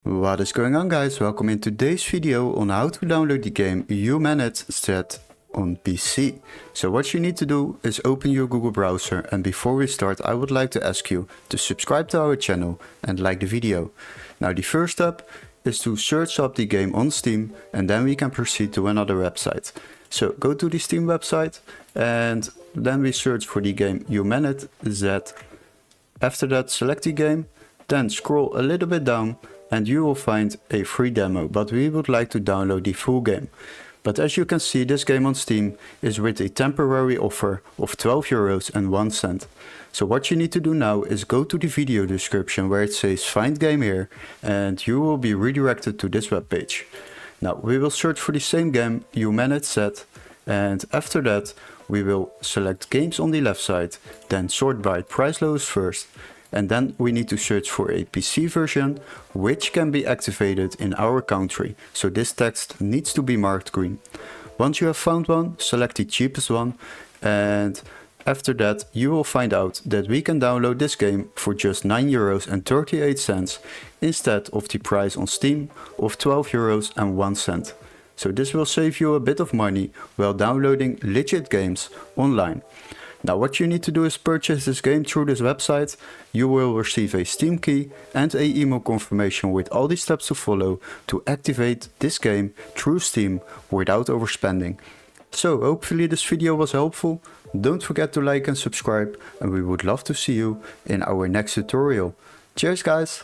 What is going on, guys? Welcome in today's video on how to download the game HumanitZ on PC. So what you need to do is open your Google browser, and before we start I would like to ask you to subscribe to our channel and like the video. Now the first step is to search up the game on Steam, and then we can proceed to another website. So go to the Steam website and then we search for the game HumanitZ. After that, select the game, then scroll a little bit down and you will find a free demo, but we would like to download the full game. But as you can see, this game on Steam is with a temporary offer of €12.01. So what you need to do now is go to the video description where it says find game here, and you will be redirected to this webpage. Now we will search for the same game, HumanitZ, and after that we will select games on the left side, then sort by price lowest first. And then we need to search for a PC version which can be activated in our country. So this text needs to be marked green. Once you have found one, select the cheapest one, and after that you will find out that we can download this game for just €9.38 instead of the price on Steam of €12.01. So this will save you a bit of money while downloading legit games online. Now what you need to do is purchase this game through this website. You will receive a Steam key and a email confirmation with all the steps to follow to activate this game through Steam without overspending. So hopefully this video was helpful. Don't forget to like and subscribe, and we would love to see you in our next tutorial. Cheers guys!